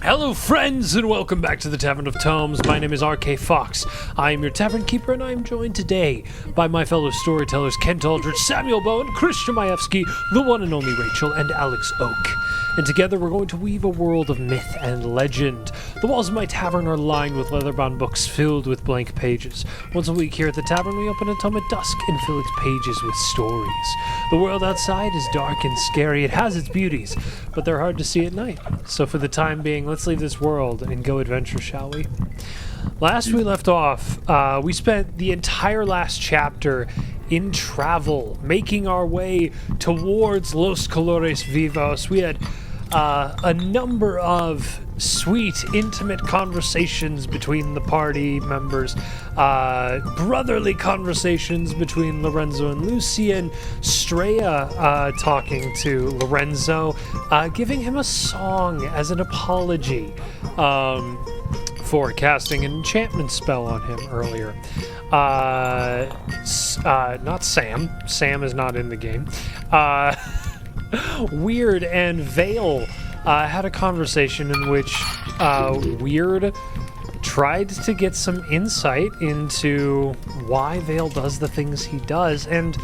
Hello friends and welcome back to the Tavern of Tomes. My name is RK Fox. I am your tavern keeper and I am joined today by my fellow storytellers Kent Aldrich, Samuel Bowen, Christian Majewski, the one and only Rachel, and Alex Oak. And together we're going to weave a world of myth and legend. The walls of my tavern are lined with leather-bound books filled with blank pages. Once a week here at the tavern we open a tome at dusk and fill its pages with stories. The world outside is dark and scary. It has its beauties, but they're hard to see at night. So for the time being, let's leave this world and go adventure, shall we? Last we left off, we spent the entire last chapter in travel, making our way towards Los Colores Vivos. We had a number of sweet, intimate conversations between the party members, brotherly conversations between Lorenzo and Lucian, Straya talking to Lorenzo, giving him a song as an apology for casting an enchantment spell on him earlier. Not Sam. Sam is not in the game. Weird and Vale had a conversation in which Weird tried to get some insight into why Vale does the things he does and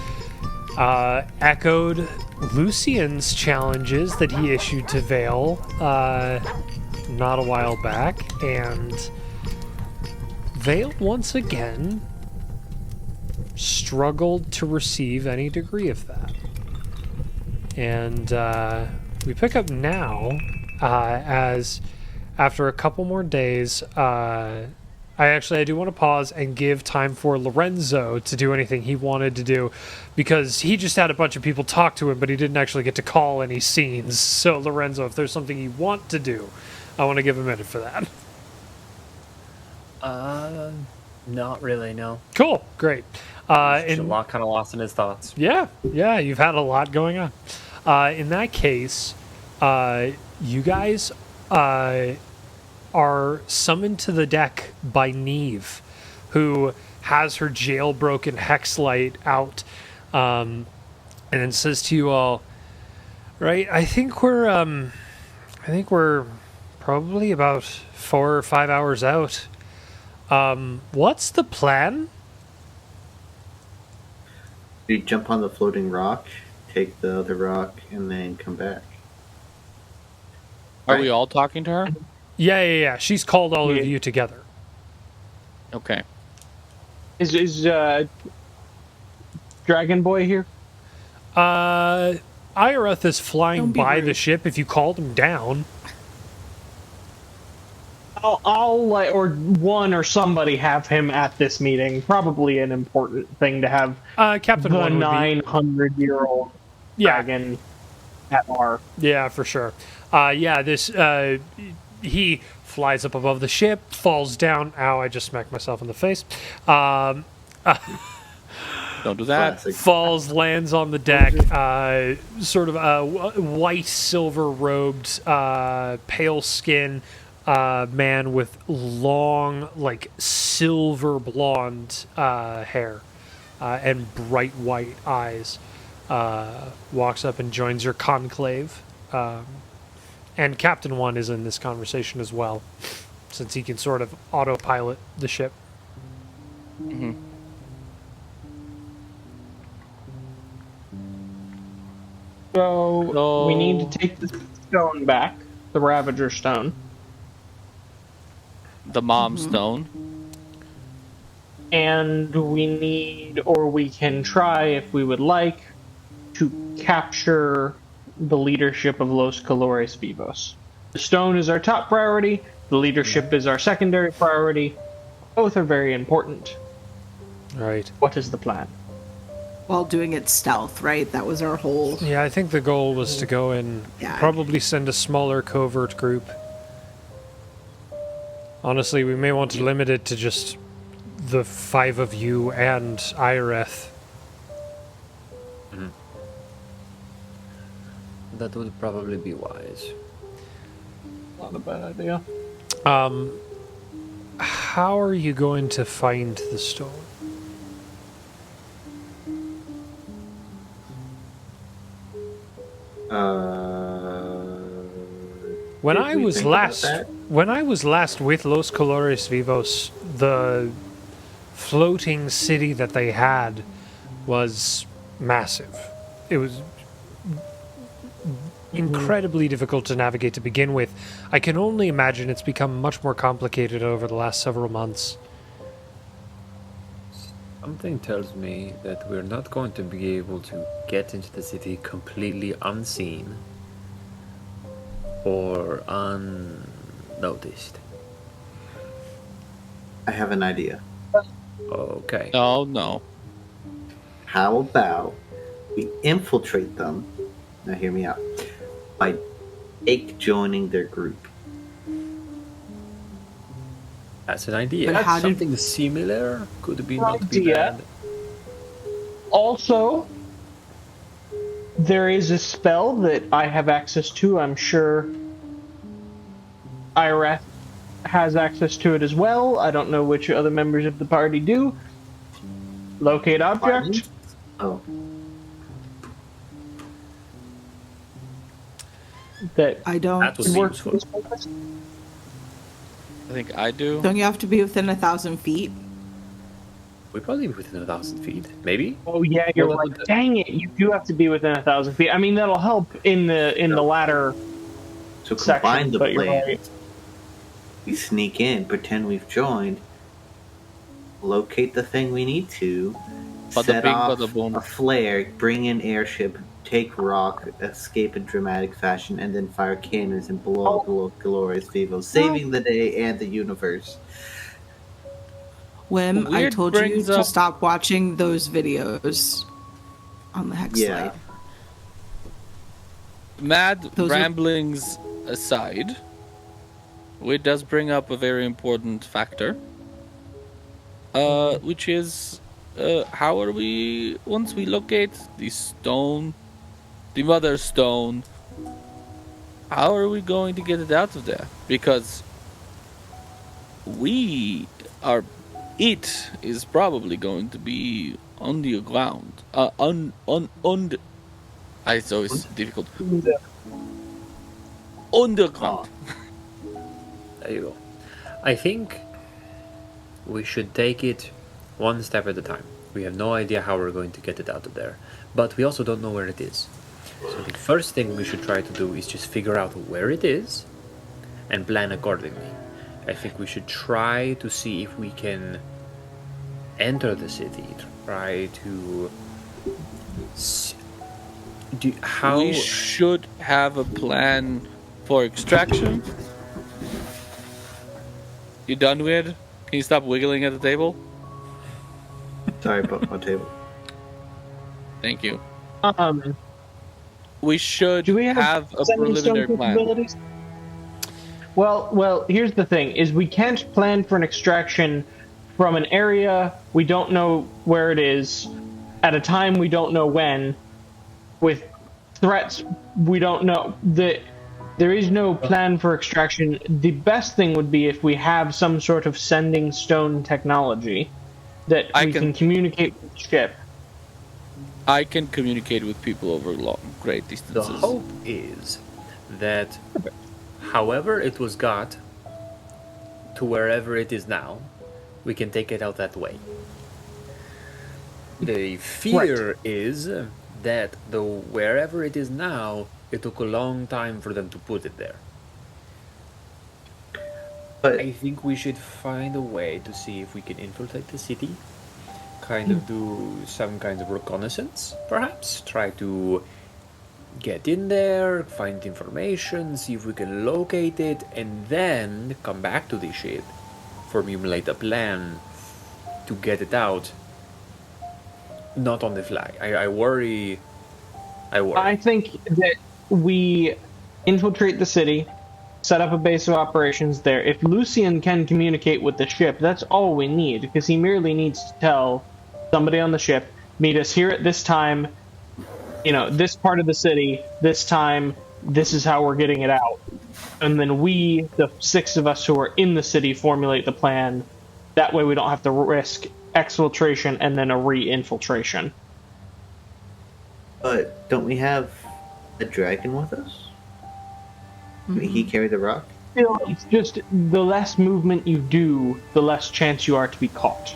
echoed Lucian's challenges that he issued to Vale not a while back, and Vale once again struggled to receive any degree of that. And we pick up now as after a couple more days, I do want to pause and give time for Lorenzo to do anything he wanted to do, because he just had a bunch of people talk to him, but he didn't actually get to call any scenes. So Lorenzo, if there's something you want to do, I want to give a minute for that. Not really, no. Cool, great. A lot kind of lost in his thoughts. Yeah, you've had a lot going on. In that case, you guys are summoned to the deck by Neve, who has her jailbroken hex light out, and then says to you all, right, I think we're probably about 4 or 5 hours out. What's the plan? We jump on the floating rock, take the other rock, and then come back. Are we all talking to her? Yeah. She's called all of you together. Okay. Is Dragon Boy here? Ireth is flying by the ship if you called him down. I'll let or somebody have him at this meeting. Probably an important thing to have Captain the One 900-year-old dragon at our. Yeah, for sure. He flies up above the ship, falls down. Ow, I just smacked myself in the face. Don't do that. Classic. Falls, lands on the deck, sort of a white, silver-robed, pale skin, man with long, like, silver blonde hair and bright white eyes, walks up and joins your conclave. And Captain One is in this conversation as well, since he can sort of autopilot the ship. Mm-hmm. So we need to take the stone back, the Ravager Stone. The mom stone. And we need, or we can try, if we would like, to capture the leadership of Los Colores Vivos. The stone is our top priority, the leadership is our secondary priority. Both are very important. Right. What is the plan? While doing it stealth, right? That was our whole... Yeah, I think the goal was to go and probably send a smaller covert group. Honestly, we may want to limit it to just the 5 of you and Ireth. Mm-hmm. That would probably be wise. Not a bad idea. How are you going to find the stone? When I was last when I was last with Los Colores Vivos, the floating city that they had was massive. It was incredibly difficult to navigate to begin with. I can only imagine it's become much more complicated over the last several months. Something tells me that we're not going to be able to get into the city completely unseen or unnoticed. I have an idea. Okay. No. How about we infiltrate them? Now, hear me out. By fake joining their group. That's an idea. But how did- Something similar could be not be Idea. bad. Also, there is a spell that I have access to. I'm sure Ireth has access to it as well. I don't know which other members of the party do. Locate object. Oh, That I don't. That would be works for useful. this purpose. I think I do. Don't you have to be within 1,000 feet? We're probably within 1,000 feet, maybe. Oh yeah, you're Well, right. Dang it! You do have to be within 1,000 feet. I mean, that'll help in the latter so section. combine the But you're plan. right. We sneak in, pretend we've joined, locate the thing we need to, Bada set bing, off bada boom. a flare, bring in airship, take rock, escape in dramatic fashion, and then fire cannons and blow up Los Colores Vivos, saving the day and the universe. Wim, I Weird told you brings to up- stop watching those videos on the Hex Yeah. Slate. Mad Those are- ramblings aside, it does bring up a very important factor, which is how are we, once we locate the stone, the mother stone, how are we going to get it out of there? Because it is probably going to be on the ground. It's always difficult. Underground. There you go. I think we should take it one step at a time. We have no idea how we're going to get it out of there, but we also don't know where it is. So the first thing we should try to do is just figure out where it is and plan accordingly. I think we should try to see if we can enter the city, try to how We should have a plan for extraction. You done with? Can you stop wiggling at the table? Sorry about my table. Thank you. Um, We should do we have a sending stone preliminary plan. capabilities? Well, here's the thing: is we can't plan for an extraction from an area we don't know where it is, at a time we don't know when, with threats we don't know. There is no plan for extraction. The best thing would be if we have some sort of sending stone technology that we can communicate with the ship. I can communicate with people over great the distances. hope is that however it was got to wherever it is now, we can take it out that way. The fear is that wherever it is now, it took a long time for them to put it there. But I think we should find a way to see if we can infiltrate the city, kind of do some kind of reconnaissance, perhaps. Try to get in there, find information, see if we can locate it, and then come back to the ship, formulate a plan to get it out. Not on the fly. I worry. I think that we infiltrate the city, set up a base of operations there. If Lucian can communicate with the ship, that's all we need, because he merely needs to tell somebody on the ship, meet us here at this time, this part of the city, this time, this is how we're getting it out. And then we, the 6 of us who are in the city, formulate the plan. That way we don't have to risk exfiltration and then a re-infiltration. don't we have a dragon with us? May he carry the rock? Still, it's just the less movement you do, the less chance you are to be caught.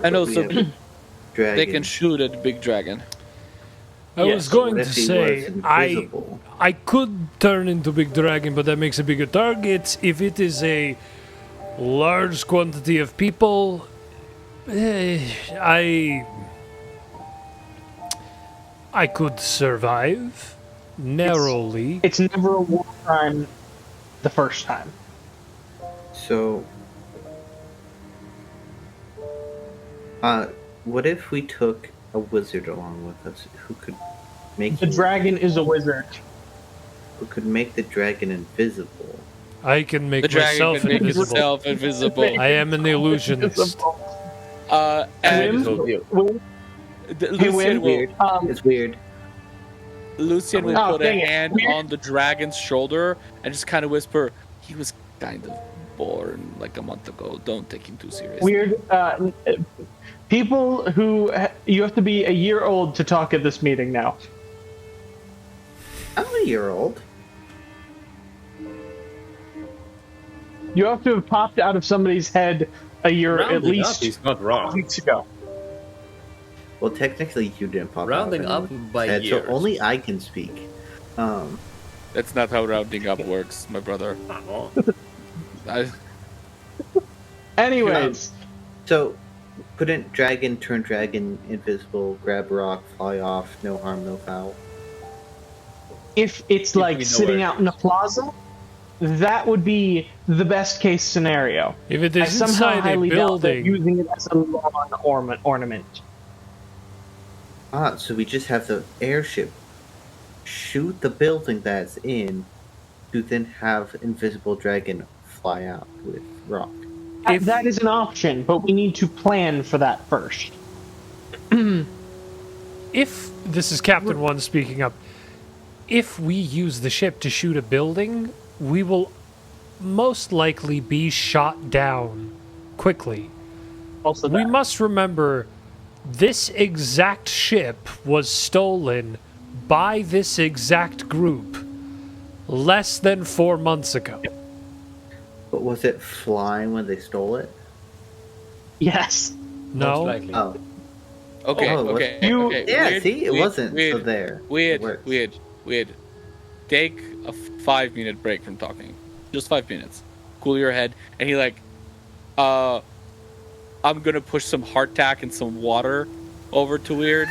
And We also, have a dragon. they can shoot at the big dragon. I Yes, was going What to if he say was I invisible? could turn into big dragon, but that makes a bigger target. If it is a large quantity of people, I could survive narrowly. It's never a war crime the first time. So, what if we took a wizard along with us who could make The dragon is a wizard. the dragon invisible? I can make The dragon myself can make invisible. itself invisible. I am an illusionist. And Wim, Lucian Wim, will, It's weird. Lucian will Oh, put a dang it. hand on the dragon's shoulder and just kind of whisper, "He was kind of born like a month ago. Don't take him too seriously." weird. People who you have to be a year old to talk at this meeting now. I'm a year old. You have to have popped out of somebody's head a year at Rounding least up, he's not wrong. weeks ago. Well, technically, you didn't pop Rounding out up by head, so years. only I can speak. That's not how rounding up works, my brother. Oh, I, Anyways, So, couldn't dragon turn dragon invisible, grab a rock, fly off, no harm, no foul? if it's we like know sitting where out in a plaza, that would be the best case scenario. If it I is somehow inside a highly doubt that building, using it as a lawn ornament. So we just have the airship shoot the building that's in, to then have invisible dragon fly out with rock. If- That is an option, but we need to plan for that first. if this is Captain One speaking up, if we use the ship to shoot a building, we will most likely be shot down quickly. Also, We that. must remember this exact ship was stolen by this exact group less than 4 months ago. But was it flying when they stole it? Yes. No? Most likely. Oh, okay, Oh, okay, you- okay. yeah. Weird, See, it weird, wasn't weird, so there. Weird, It works. weird. Take a 5-minute break from talking. Just 5 minutes. Cool your head. And he like, I'm gonna push some hardtack and some water over to Weird.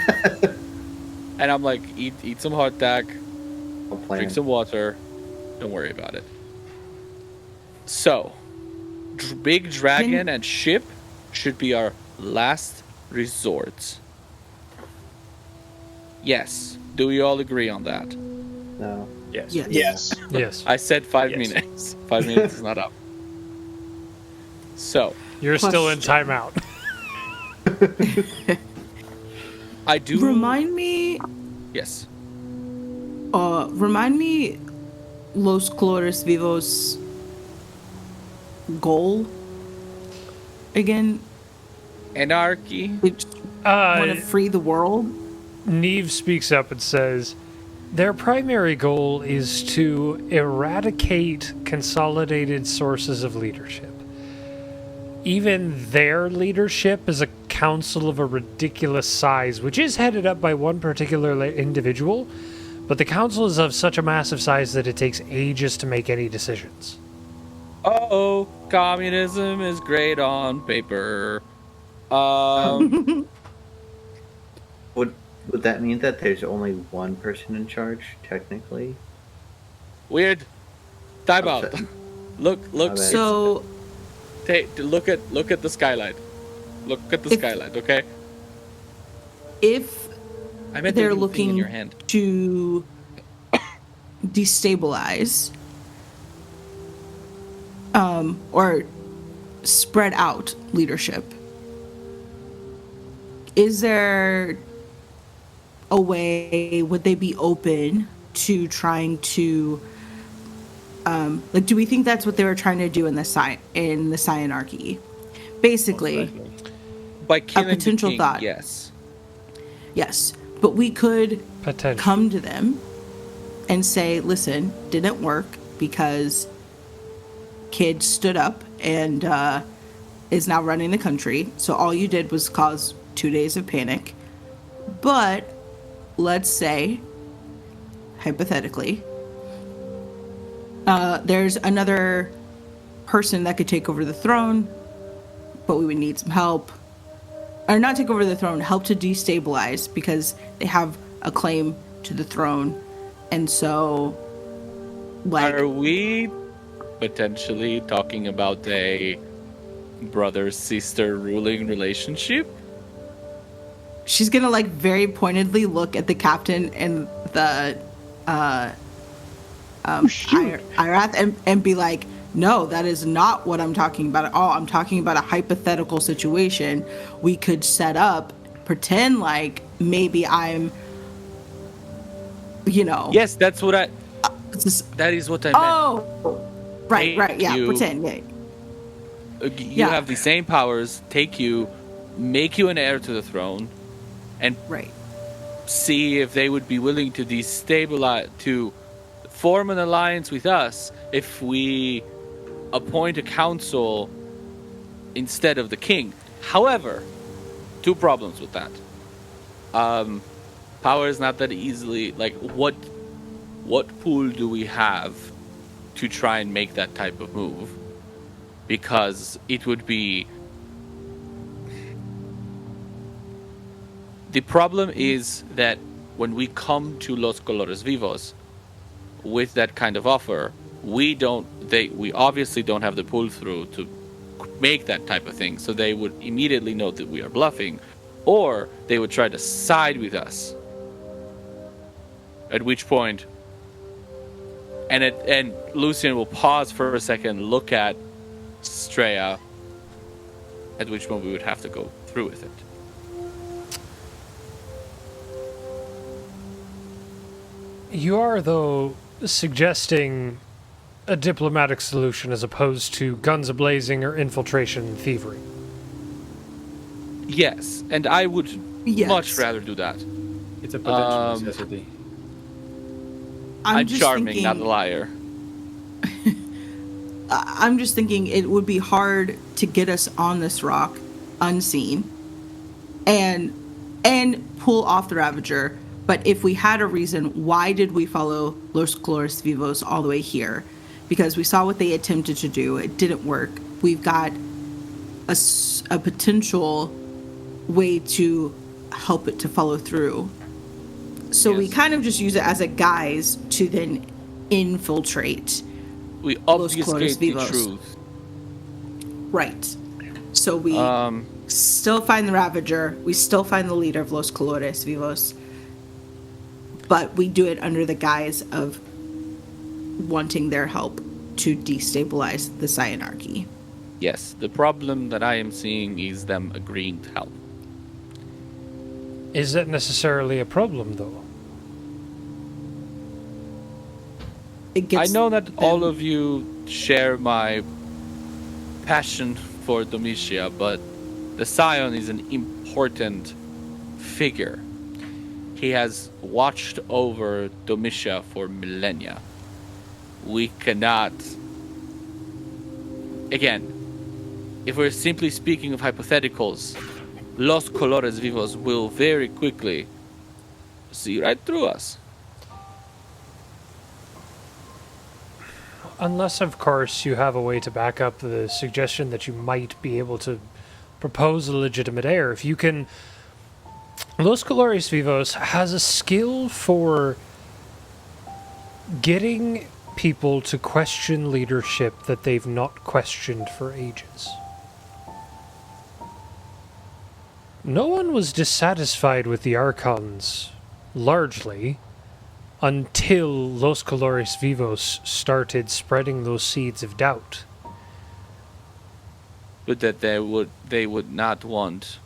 And I'm like, eat some hardtack, I'll plan. drink some water. Don't worry about it. So, big dragon and ship should be our last resort. Yes. Do we all agree on that? No. Yes. Yes. Yes. Yes. I said 5 Yes. minutes. 5 minutes is not up. So, You're still in Question. timeout. I do. Remind me, Yes. remind me Los Colores Vivos goal again. Anarchy. They just want to free the world. Neve speaks up and says, their primary goal is to eradicate consolidated sources of leadership. Even their leadership is a council of a ridiculous size, which is headed up by one particular individual, but the council is of such a massive size that it takes ages to make any decisions. Oh, communism is great on paper. Would that mean that there's only one person in charge, technically? Weird. Time out. Upset. Look. My bad. So Look at the skylight. Look at the If- skylight. Okay. if I meant the they're little thing in looking your hand. to destabilize or spread out leadership, is there a way, would they be open to trying to like, do we think that's what they were trying to do in the Cyanarchy? Basically, By killing the potential king, thought. yes. yes, but we could Potential. come to them and say, listen, didn't work. because Kid stood up and is now running the country. So all you did was cause 2 days of panic. But let's say, hypothetically, there's another person that could take over the throne, but we would need some help. Or not take over the throne, help to destabilize, because they have a claim to the throne. And so, like... Are we potentially talking about a brother-sister ruling relationship? She's gonna, like, very pointedly look at the captain and the, Irath and be like, no, that is not what I'm talking about at all. I'm talking about a hypothetical situation we could set up, pretend like maybe I'm, you know. Yes, that's what I... that is what I meant. Oh, right, yeah, pretend, yeah. You have the same powers, take you, make you an heir to the throne, and see if they would be willing to destabilize, to form an alliance with us if we appoint a council instead of the king. However, 2 problems with that. Power is not that easily, like, what pool do we have to try and make that type of move? Because it would be... The problem is that when we come to Los Colores Vivos with that kind of offer, we obviously don't have the pull through to make that type of thing, so they would immediately know that we are bluffing, or they would try to side with us. At which point, and Lucian will pause for a second, look at Straya, at which point we would have to go through with it. You are, though, suggesting a diplomatic solution as opposed to guns a-blazing or infiltration and thievery. Yes, and I would much rather do that. It's a potential necessity. I'm charming, not a liar. I'm just thinking it would be hard to get us on this rock unseen and pull off the Ravager. But if we had a reason, why did we follow Los Colores Vivos all the way here? Because we saw what they attempted to do. It didn't work. We've got a potential way to help it to follow through. So we kind of just use it as a guise to then infiltrate. We obfuscate the truth. Right. So we still find the Ravager. We still find the leader of Los Colores Vivos. But we do it under the guise of wanting their help to destabilize the Cyanarchy. Yes, the problem that I am seeing is them agreeing to help. Is that necessarily a problem, though? I know that all of you share my passion for Domitia, but the Scion is an important figure. He has watched over Domitia for millennia. We cannot... Again, if we're simply speaking of hypotheticals, Los Colores Vivos will very quickly see right through us. Unless, of course, you have a way to back up the suggestion that you might be able to propose a legitimate heir. If you can... Los Colores Vivos has a skill for getting people to question leadership that they've not questioned for ages. No one was dissatisfied with the Archons, largely, until Los Colores Vivos started spreading those seeds of doubt. But that they would not want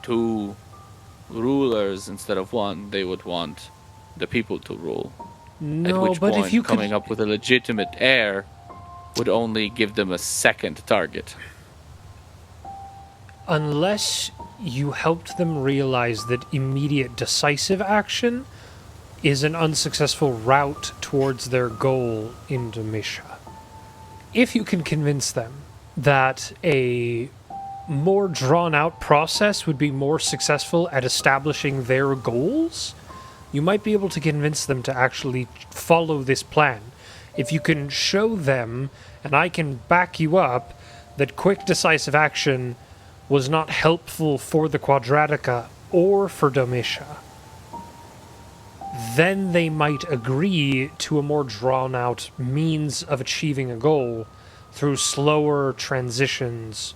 2 rulers instead of 1. They would want the people to rule. No, at which but point, if you coming up with a legitimate heir would only give them a second target. Unless you helped them realize that immediate decisive action is an unsuccessful route towards their goal in Domitia. If you can convince them that a more drawn-out process would be more successful at establishing their goals, you might be able to convince them to actually follow this plan. If you can show them, and I can back you up, that quick decisive action was not helpful for the Quadratica or for Domitia, then they might agree to a more drawn-out means of achieving a goal through slower transitions.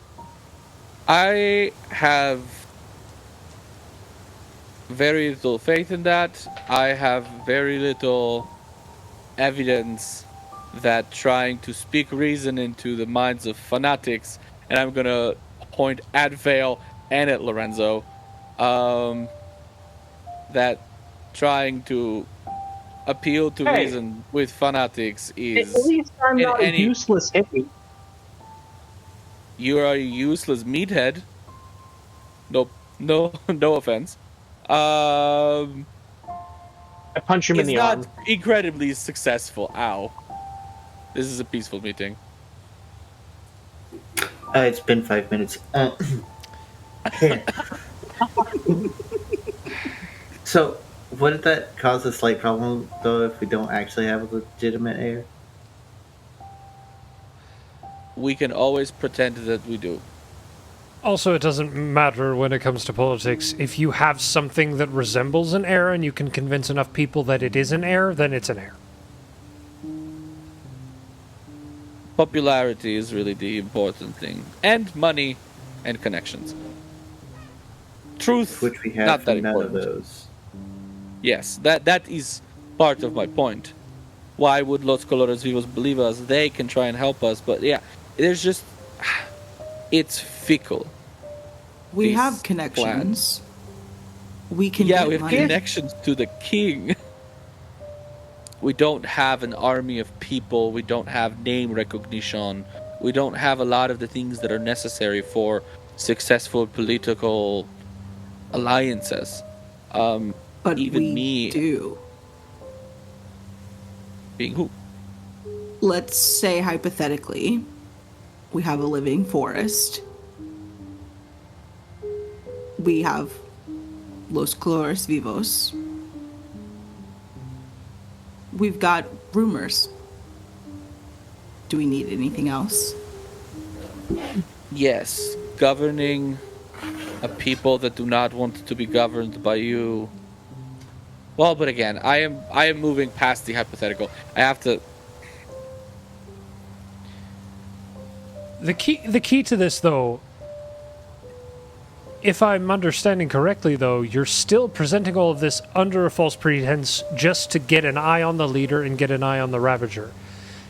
I have very little faith in that. I have very little evidence that trying to speak reason into the minds of fanatics, and I'm gonna point at Vale and at Lorenzo, that trying to appeal to reason with fanatics is... At least I'm not a useless hippie. You are a useless meathead. No offense. I punch him in the arm. It's not incredibly successful. Ow. This is a peaceful meeting. It's been 5 minutes. So, wouldn't that cause a slight problem, though, if we don't actually have a legitimate heir? We can always pretend that we do. Also, it doesn't matter when it comes to politics. If you have something that resembles an heir and you can convince enough people that it is an heir, then it's an heir. Popularity is really the important thing. And money and connections. Truth, Which we have not that none important. of those. Yes, that is part of my point. Why would Los Colores Vivos believe us? They can try and help us, but yeah, there's just... It's fickle. We These have connections. We can we get have money. connections to the king. We don't have an army of people. We don't have name recognition. We don't have a lot of the things that are necessary for successful political alliances. But even we me do. being who? Let's say hypothetically, we have a living forest. We have Los Colores Vivos. We've got rumors. Do we need anything else? Yes, governing a people that do not want to be governed by you. Well, but again, I am moving past the hypothetical. I have to... The key to this, though, if I'm understanding correctly, though, you're still presenting all of this under a false pretense just to get an eye on the leader and get an eye on the Ravager.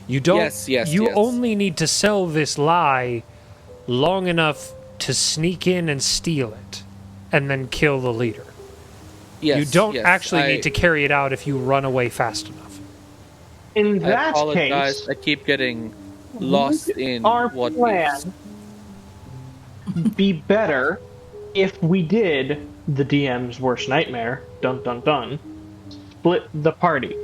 You don't. Yes, you yes. only need to sell this lie long enough to sneak in and steal it, and then kill the leader. Yes, you don't yes, actually need to carry it out if you run away fast enough. In I that apologize. case, I keep getting lost in our what plan be better if we did the DM's worst nightmare, dun dun dun, split the party.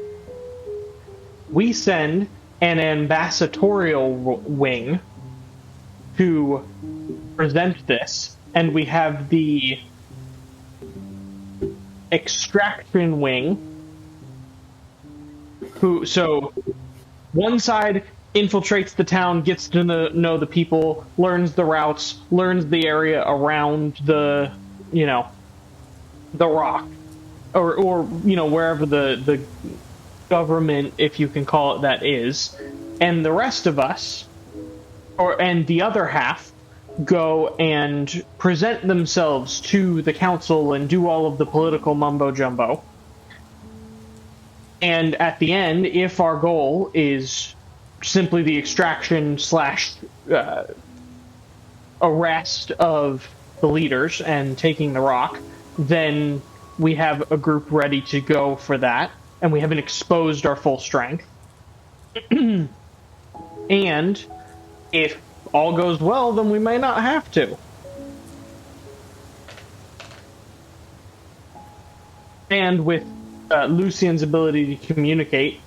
We send an ambassadorial wing to present this, and we have the extraction wing so one side infiltrates the town, gets to know the people, learns the routes, learns the area around the rock, or wherever the government, if you can call it that, is, and the rest of us, and the other half, go and present themselves to the council and do all of the political mumbo jumbo. And at the end, if our goal is simply the extraction / arrest of the leaders and taking the rock, then we have a group ready to go for that, and we haven't exposed our full strength. And if all goes well, then we may not have to. And with Lucian's ability to communicate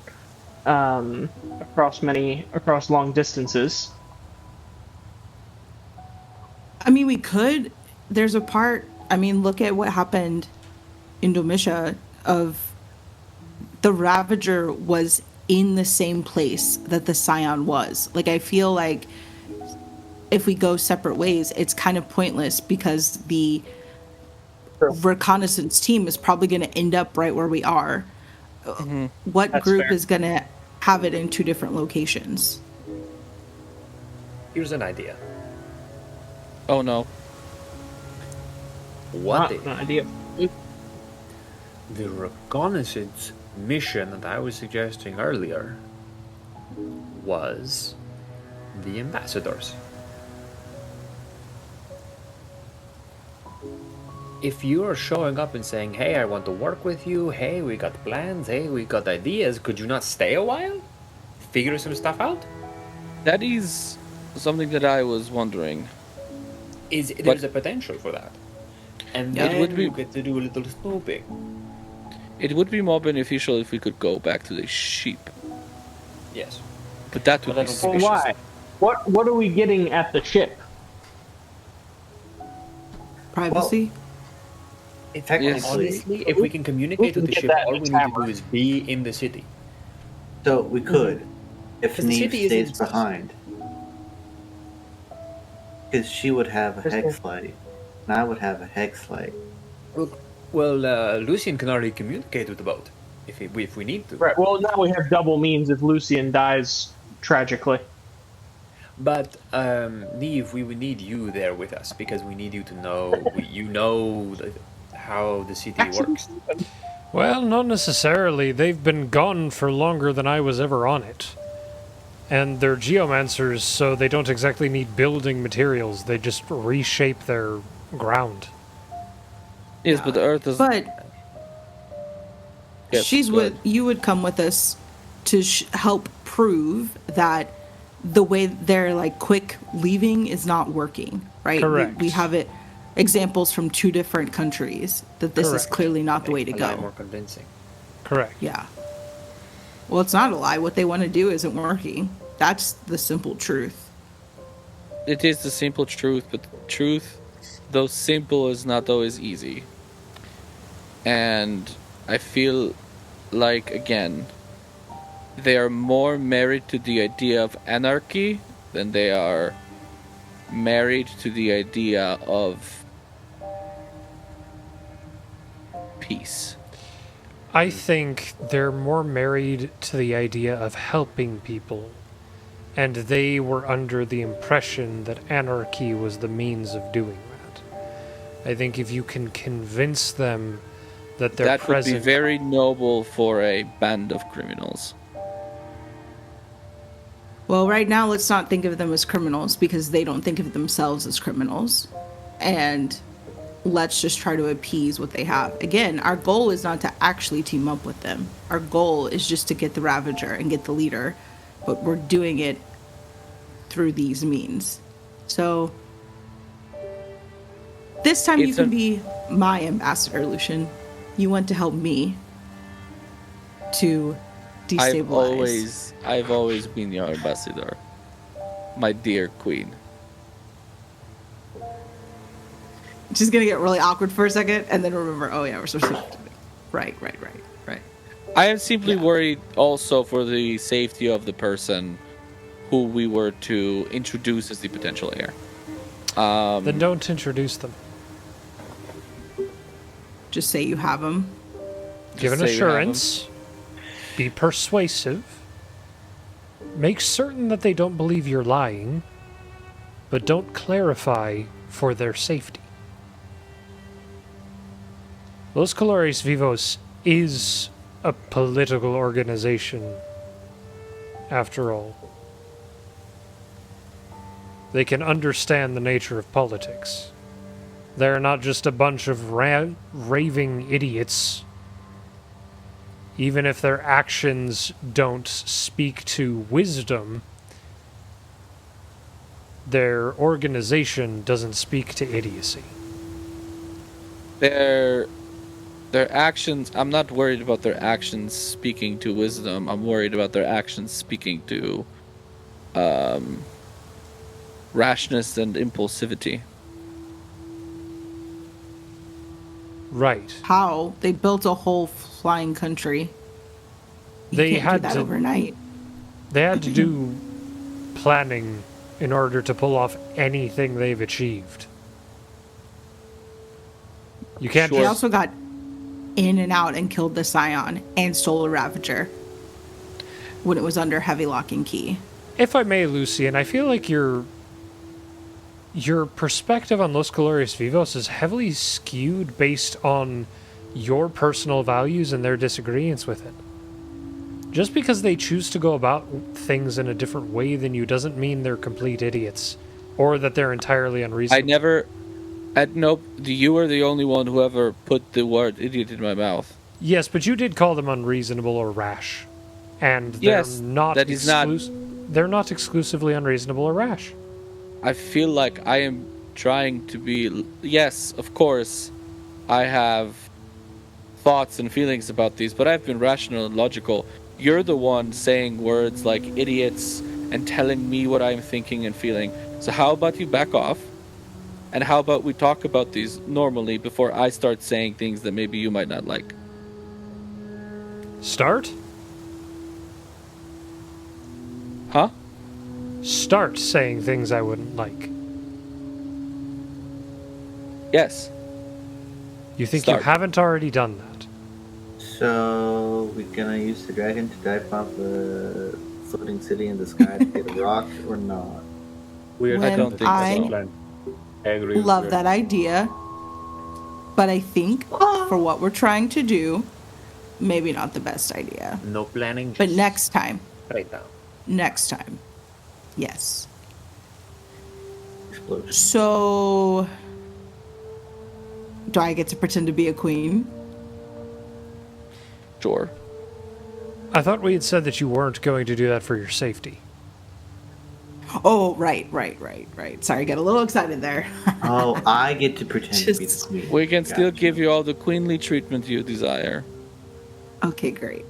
across long distances. I mean, we could. There's a part. I mean, look at what happened in Domitia. Of the Ravager was in the same place that the Scion was. Like, I feel like if we go separate ways, it's kind of pointless because the reconnaissance team is probably going to end up right where we are. Mm-hmm. What That's group fair. is going to have it in two different locations? Here's an idea. Oh no. What if An idea. the reconnaissance mission that I was suggesting earlier was the ambassadors? If you are showing up and saying, hey, I want to work with you, hey, we got plans, hey, we got ideas, could you not stay a while? Figure some stuff out? That is something that I was wondering. There's a potential for that. And Yeah, then it would be- you get to do a little snooping. It would be more beneficial if we could go back to the sheep. Yes. But that would But I be don't think Well, suspicious. why? What are we getting at the ship? Privacy? Technically, Honestly, if we can communicate with the get ship, that all in we the need to tower. do is be in the city. so we could, if 'Cause the Neve city stays isn't- behind. Because she would have a hex light, and I would have a hex light. Well, Lucian can already communicate with the boat if we need to. Right. Well, now we have double means if Lucian dies tragically. But Neve, we would need you there with us because we need you to know how the city works. Well, not necessarily. They've been gone for longer than I was ever on it. And they're geomancers, so they don't exactly need building materials. They just reshape their ground. Yes, but the Earth is. But Yes, she's go with ahead. you would come with us to help prove that the way they're like quick leaving is not working, right? Correct. We have it examples from two different countries that this is Correct. clearly not the way to A lot more go. convincing. Correct. Yeah. Well, it's not a lie. What they want to do isn't working. That's the simple truth. It is the simple truth, but the truth, though simple, is not always easy. And I feel like, again, they are more married to the idea of anarchy than they are married to the idea of peace. I think they're more married to the idea of helping people. And they were under the impression that anarchy was the means of doing that. I think if you can convince them that their That would be present... very noble for a band of criminals. Well, right now, let's not think of them as criminals because they don't think of themselves as criminals. And let's just try to appease what they have. Again, our goal is not to actually team up with them. Our goal is just to get the Ravager and get the leader. But we're doing it through these means. So, this time you It's can a- be my ambassador, Lucian. You want to help me to destabilize. I've always been your ambassador, my dear queen. Just gonna get really awkward for a second and then remember, oh yeah, we're supposed to. Right. I am simply Yeah. worried also for the safety of the person who we were to introduce as the potential heir. Then don't introduce them. Just say you have them. Give an say you have 'em. assurance. Be persuasive. Make certain that they don't believe you're lying. But don't clarify for their safety. Los Colores Vivos is a political organization, after all. They can understand the nature of politics. They're not just a bunch of raving idiots. Even if their actions don't speak to wisdom, their organization doesn't speak to idiocy. Their Their actions, I'm not worried about their actions speaking to wisdom. I'm worried about their actions speaking to rashness and impulsivity. Right. How? They built a whole flying country. You They can't had do that to- overnight. They had to do planning in order to pull off anything they've achieved. You can't They Sure. also got in and out and killed the Scion and stole a Ravager when it was under heavy lock and key. If I may, Lucian, I feel like your perspective on Los Colores Vivos is heavily skewed based on your personal values and their disagreements with it. Just because they choose to go about things in a different way than you doesn't mean they're complete idiots or that they're entirely unreasonable. You were the only one who ever put the word idiot in my mouth. Yes, but you did call them unreasonable or rash. And they're Yes, not that is not- they're not exclusively unreasonable or rash. I feel like I am trying to be. Yes, of course, I have thoughts and feelings about these, but I've been rational and logical. You're the one saying words like idiots and telling me what I'm thinking and feeling. So how about you back off? And how about we talk about these normally before I start saying things that maybe you might not like? Start? Huh? Start saying things I wouldn't like. Yes. You think Start. you haven't already done that? So we're gonna use the dragon to dive bomb the floating city in the sky to get a rock or not? Weird. When don't think so. I Plan. I agree. with love you. that idea, but I think for what we're trying to do, maybe not the best idea. No planning. But just next time, Right now. next time, yes. Explosion. So, do I get to pretend to be a queen? Sure. I thought we had said that you weren't going to do that for your safety. Oh, right. Sorry, I got a little excited there. Oh, I get to pretend to be the Just- queen. We can still Gotcha. give you all the queenly treatment you desire. Okay, great.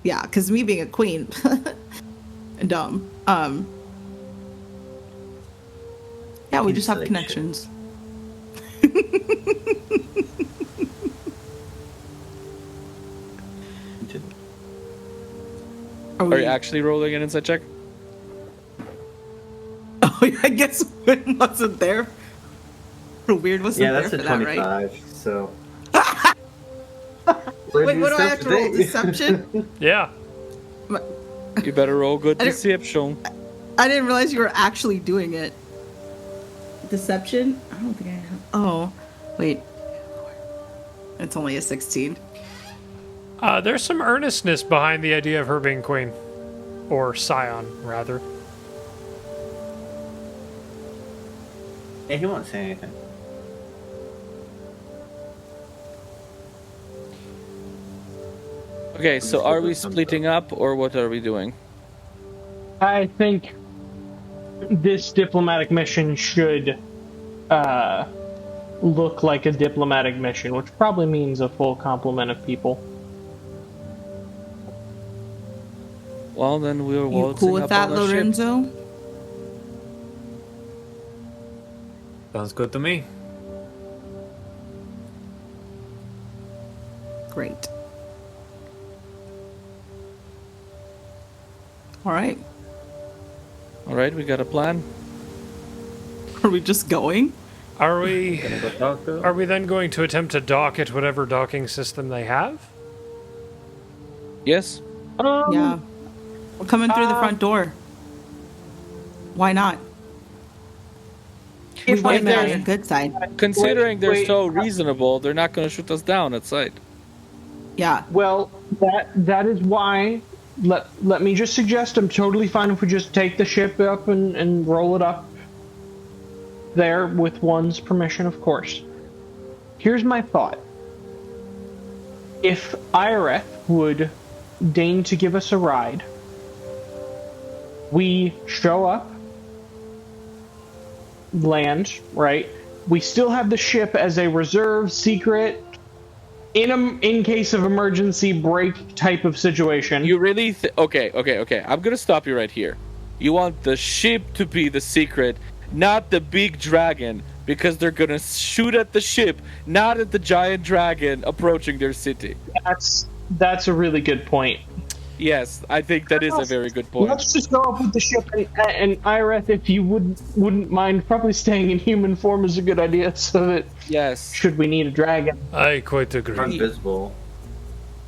Yeah, because me being a queen, dumb. Yeah, we just have Inside connections. Continue. Are Are we- you actually rolling an insight check? Oh, yeah, I guess Win wasn't there. Or Weird wasn't Yeah, there that's for a that, right? 25. So. Wait, what do I have to roll? Deception? Yeah. You better roll good I don't- deception. I didn't realize you were actually doing it. Deception? I don't think I have. Oh, wait. It's only a 16. There's some earnestness behind the idea of her being queen. Or scion, rather. Yeah, he won't say anything. Okay, so are we splitting up or what are we doing? I think this diplomatic mission should look like a diplomatic mission, which probably means a full complement of people. Well, then we're You waltzing cool with up that, on our ship. Lorenzo? Sounds good to me. Great. All right. All right, we got a plan. Are we just going? Are we Gonna go talk to are we then going to attempt to dock at whatever docking system they have? Yes? Yeah. We're coming through the front door. Why not? We If want I to be on may- the good side. Considering they're wait. so reasonable, they're not going to shoot us down at sight. Yeah. Well, that is why. Let me just suggest I'm totally fine if we just take the ship up and roll it up there with one's permission, of course. Here's my thought. If Ireth would deign to give us a ride, we show up, land, right? we still have the ship as a reserve secret in case of emergency break type of situation. You really okay. I'm gonna stop you right here. You want the ship to be the secret, not the big dragon, because they're gonna shoot at the ship, not at the giant dragon approaching their city. That's a really good point. Yes, I think that is a very good point. Let's just go up with the ship, and Ireth, if you wouldn't mind, probably staying in human form is a good idea, so that Yes, should we need a dragon. I quite agree. Invisible.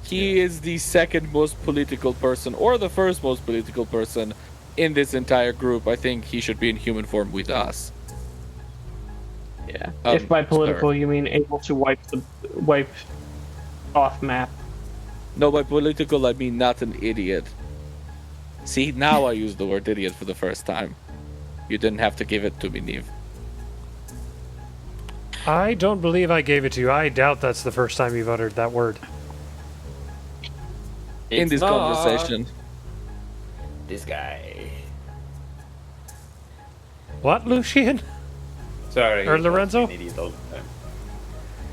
he is the second most political person, or the first most political person in this entire group. I think he should be in human form with us. Yeah. If by political you mean able to wipe off map. No, by political I mean not an idiot. See, now I use the word idiot for the first time. You didn't have to give it to me, Neve. I don't believe I gave it to you. I doubt that's the first time you've uttered that word. In this conversation. This guy. What, Lucian? Sorry. Or Lorenzo? An idiot all the time.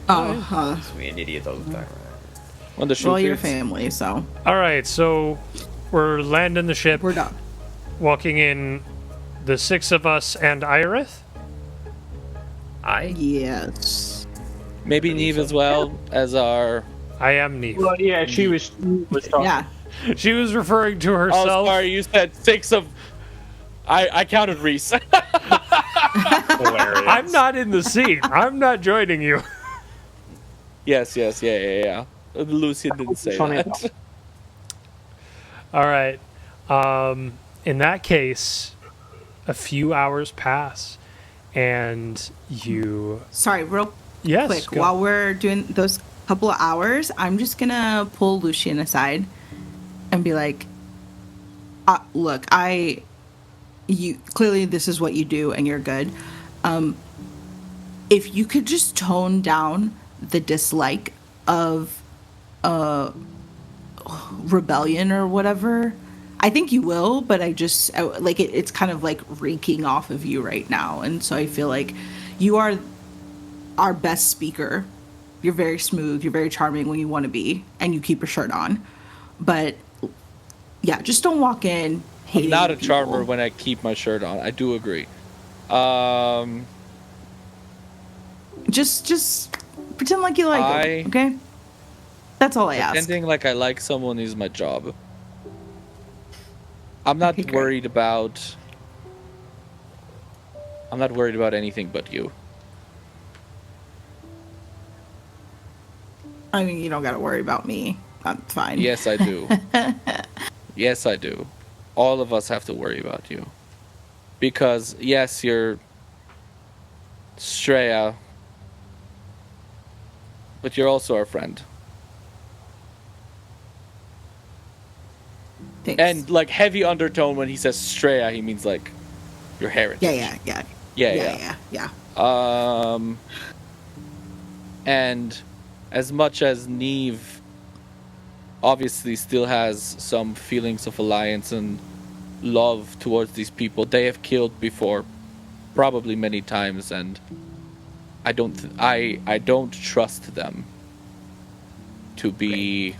Oh, It's me an idiot all the time. On the well, your shoot family, so All right, so we're landing the ship, we're done. walking in, the six of us and Irith. Yes. maybe Neve as well as our. I am Neve. Well, yeah, she was talking. Yeah. She was referring to Oh, herself. sorry, you said 6 of. I counted Reese. Hilarious. I'm not in the scene. I'm not joining you. yes, yeah. Lucian didn't say Funny that. All right. In that case, a few hours pass, and you. Sorry, real Yes. quick. go. While we're doing those couple of hours, I'm just gonna pull Lucian aside and be like, "Look, you clearly this is what you do, and you're good. If you could just tone down the dislike of rebellion or whatever." I think you will, but it's kind of like reeking off of you right now. And so I feel like you are our best speaker. You're very smooth. You're very charming when you want to be, and you keep your shirt on. But yeah, just don't walk in hating Not a people. charmer when I keep my shirt on. I do agree. Just pretend like you like it, okay? That's all I ask. Pretending like I like someone is my job. I'm not Okay, great. worried about. I'm not worried about anything but you. I mean, you don't got to worry about me. That's fine. Yes, I do. Yes, I do. All of us have to worry about you. Because, yes, you're Shreya, but you're also our friend. Thanks. And, like, heavy undertone when he says Shreya, he means, like, your heritage. Yeah. And as much as Neve obviously still has some feelings of alliance and love towards these people they have killed before, probably many times, and I don't trust them to be.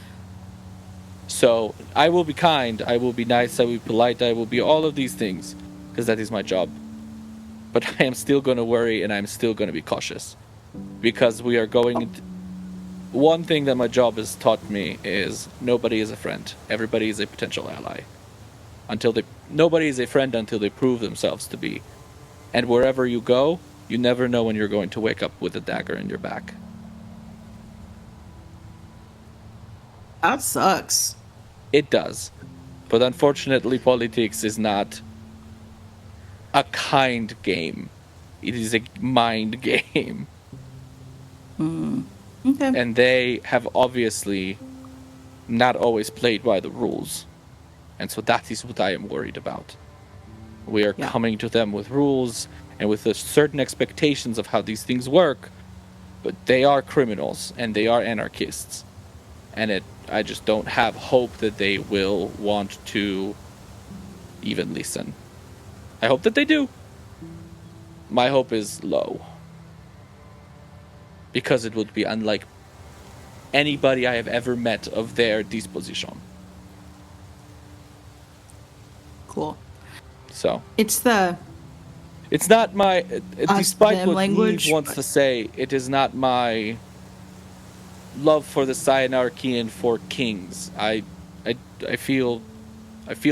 So I will be kind, I will be nice, I will be polite, I will be all of these things, because that is my job. But I am still going to worry, and I'm still going to be cautious, because we are going. One thing that my job has taught me is nobody is a friend. Everybody is a potential ally. Nobody is a friend until they prove themselves to be. And wherever you go, you never know when you're going to wake up with a dagger in your back. That sucks. It does. But unfortunately, politics is not a kind game. It is a mind game. Okay. And they have obviously not always played by the rules. And so that is what I am worried about. We are coming to them with rules and with a certain expectations of how these things work, but they are criminals and they are anarchists. And I just don't have hope that they will want to even listen. I hope that they do. My hope is low. because it would be unlike anybody I have ever met of their disposition. Cool. So It's not my, despite them what language, Neve wants but- to say, it is not my love for the Cyanarchy and for kings. I feel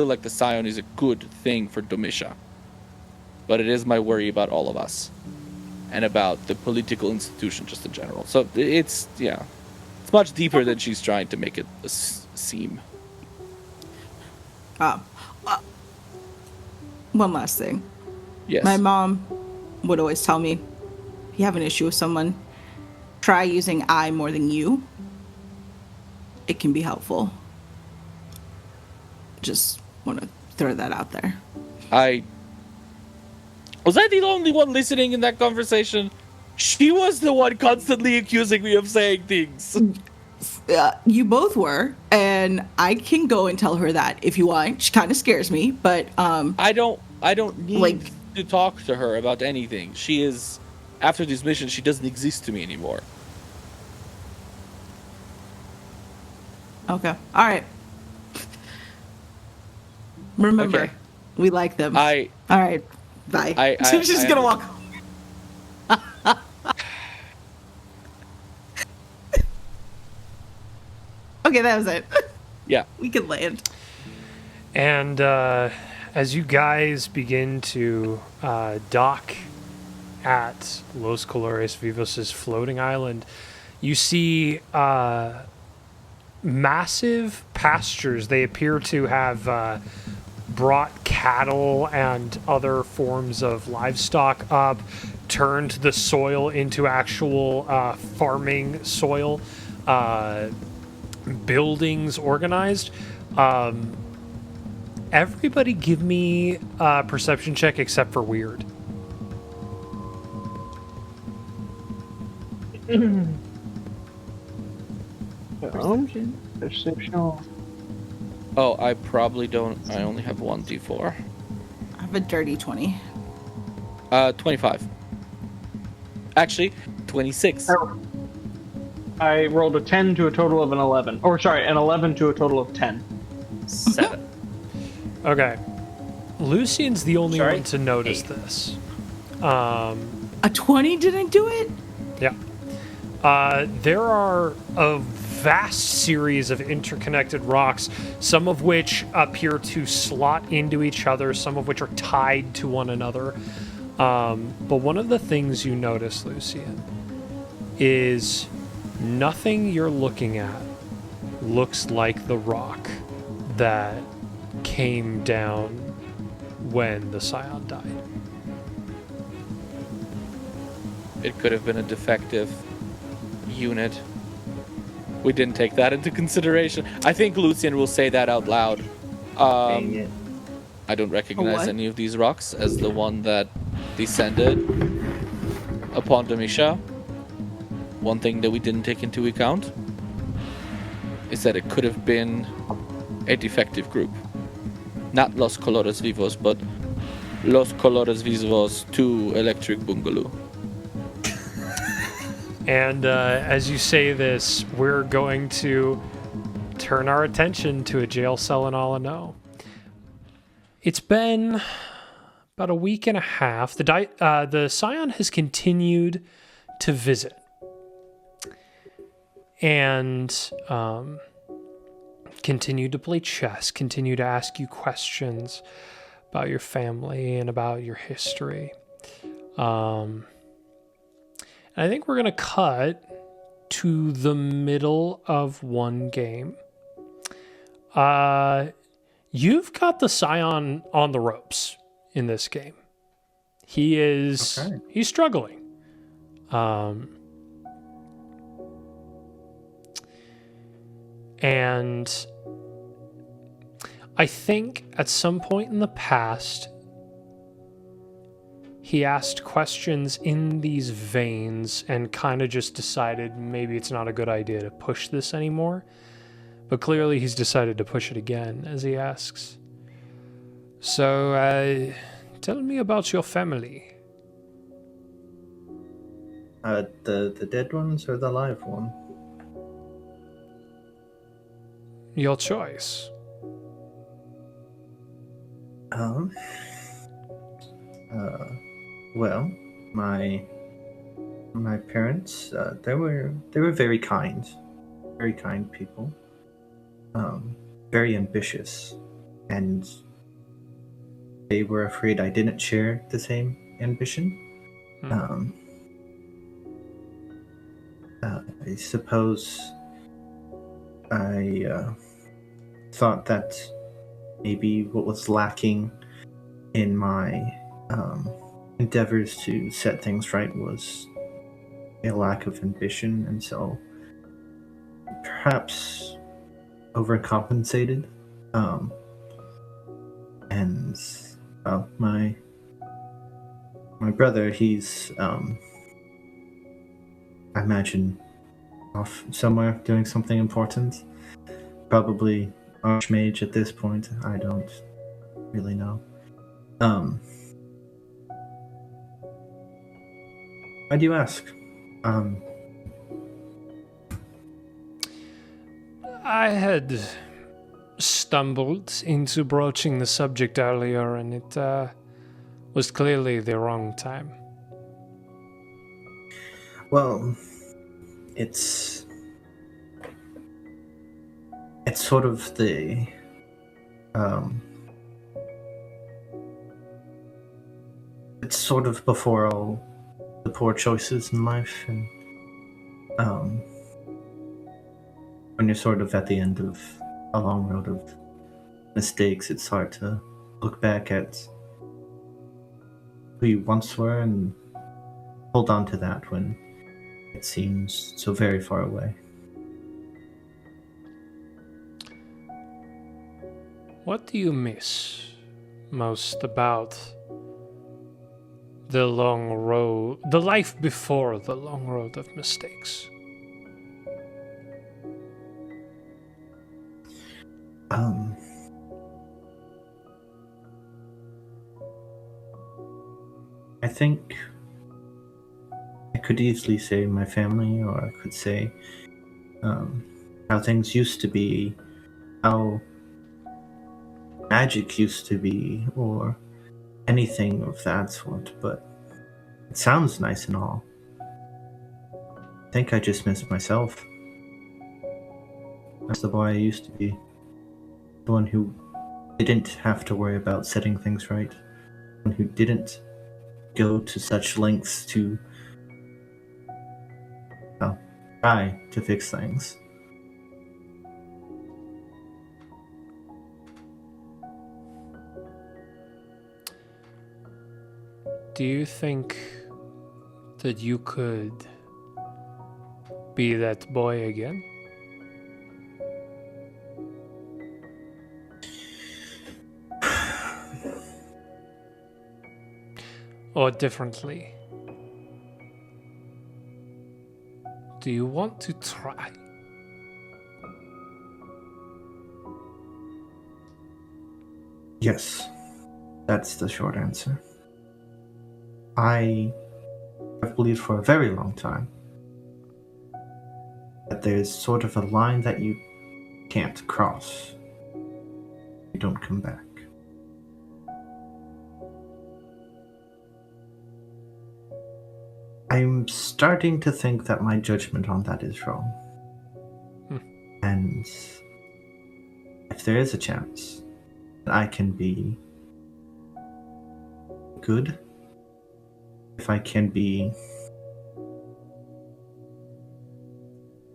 like the Scion is a good thing for Domitia, but it is my worry about all of us and about the political institution just in general. So it's much deeper than she's trying to make it seem. One last thing. Yes. My mom would always tell me, if you have an issue with someone, try using I more than you. It can be helpful. Just want to throw that out there. Was I the only one listening in that conversation? She was the one constantly accusing me of saying things. You both were, and I can go and tell her that if you want. She kind of scares me, but I don't need like- to talk to her about anything. She is, after this mission, she doesn't exist to me anymore. Okay. All right. Remember, Okay. we like them. All right. Bye. She's gonna walk. Okay, that was it. Yeah. We can land. And as you guys begin to dock at Los Colores Vivos' floating island, you see massive pastures. They appear to have brought cattle and other forms of livestock up, turned the soil into actual farming soil, buildings organized. Everybody give me a perception check except for weird. Perception. Oh, I probably don't. I only have one d4. I have a dirty 20. 25. Actually, 26. I rolled a 10 to a total of an 11. Or, sorry, an 11 to a total of 10. 7. Okay. Lucian's the only Sorry? one to notice 8. this. A 20 didn't do it? Yeah. There are a vast series of interconnected rocks, some of which appear to slot into each other, some of which are tied to one another. But one of the things you notice, Lucian, is nothing you're looking at looks like the rock that came down when the Scion died. It could have been a defective unit. We didn't take that into consideration. I think Lucian will say that out loud. Dang it. I don't recognize what? any of these rocks as the one that descended upon Domitia. One thing that we didn't take into account is that it could have been a defective group. Not Los Colores Vivos, but Los Colores Vivos 2 Electric Bungalow. And as you say this, we're going to turn our attention to a jail cell in Alano. It's been about a week and a half. The Scion has continued to visit. And continued to play chess, continue to ask you questions about your family and about your history. And I think we're going to cut to the middle of one game. You've got the Scion on the ropes in this game. He's struggling. And I think at some point in the past, he asked questions in these veins and kind of just decided maybe it's not a good idea to push this anymore. But clearly he's decided to push it again as he asks. So, tell me about your family. The dead ones or the live one? Your choice. Um. Well, my parents, they were very kind people. Very ambitious, and they were afraid I didn't share the same ambition. Hmm. I suppose I thought that maybe what was lacking in my endeavors to set things right was a lack of ambition, and so perhaps overcompensated. And my brother, he's I imagine off somewhere doing something important. Probably Archmage at this point. I don't really know. Why do you ask? I had stumbled into broaching the subject earlier, and it was clearly the wrong time. Well, it's sort of the it's sort of before all the poor choices in life, and when you're sort of at the end of a long road of mistakes, it's hard to look back at who you once were and hold on to that when it seems so very far away. What do you miss most about the long road, the life before the long road of mistakes? I think I could easily say my family, or I could say how things used to be, how magic used to be, or anything of that sort, but it sounds nice and all. I think I just miss myself. That's the boy I used to be. The one who didn't have to worry about setting things right. The one who didn't go to such lengths to try to fix things. Do you think that you could be that boy again? Or differently, do you want to try? Yes, that's the short answer. I have believed for a very long time that there's sort of a line that you can't cross. You don't come back. I'm starting to think that my judgment on that is wrong. And if there is a chance that I can be good, if I can be...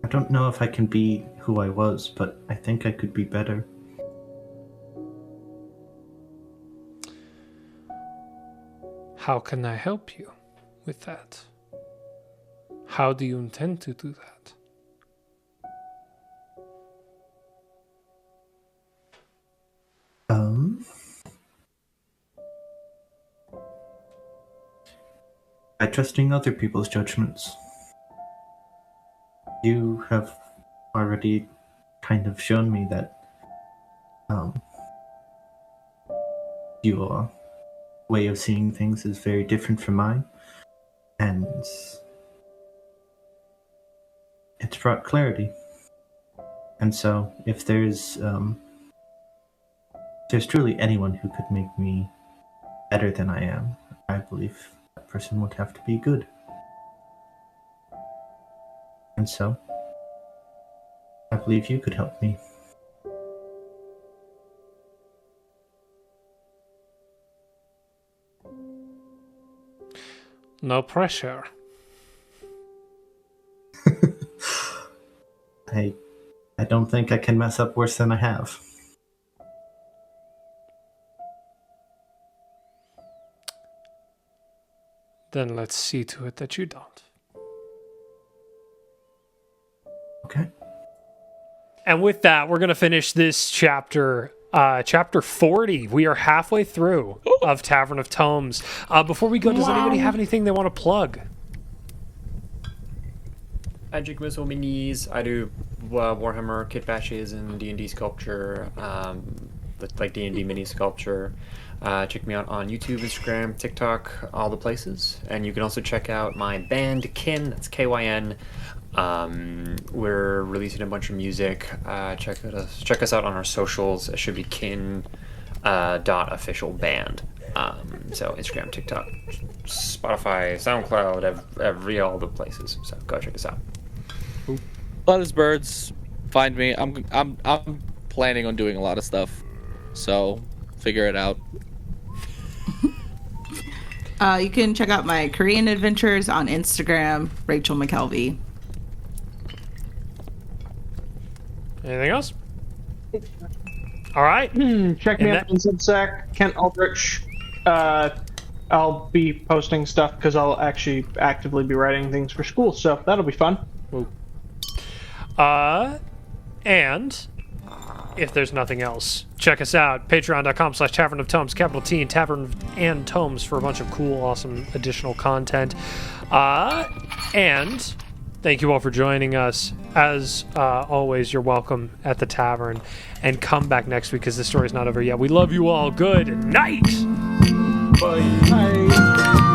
I don't know if I can be who I was, but I think I could be better. How can I help you with that? How do you intend to do that? By trusting other people's judgments. You have already kind of shown me that your way of seeing things is very different from mine, and it's brought clarity. And so, if there's truly anyone who could make me better than I am, I believe that person would have to be good. And so, I believe you could help me. No pressure. I don't think I can mess up worse than I have. Then let's see to it that you don't. Okay. And with that, we're going to finish this chapter, chapter 40. We are halfway through of Tavern of Tomes. Before we go, does anybody have anything they want to plug? Magic Missile Minis. I do Warhammer kit bashes and D&D sculpture, like D&D mini sculpture. Check me out on YouTube, Instagram, TikTok, all the places. And you can also check out my band, Kin. That's Kyn. We're releasing a bunch of music. Check us out on our socials. It should be kin.officialband. So Instagram, TikTok, Spotify, SoundCloud, all the places. So go check us out. Blood is Birds. Find me. I'm planning on doing a lot of stuff, so figure it out. You can check out my Korean adventures on Instagram, Rachel McKelvey. Anything else? All right. Check me out on Substack, Kent Aldrich. I'll be posting stuff because I'll actually actively be writing things for school, so that'll be fun. And if there's nothing else, check us out. Patreon.com/Tavern of Tomes, capital T and Tavern and Tomes for a bunch of cool, awesome additional content. And thank you all for joining us. As always, you're welcome at the tavern. And come back next week because the story's not over yet. We love you all. Good night. Bye. Bye.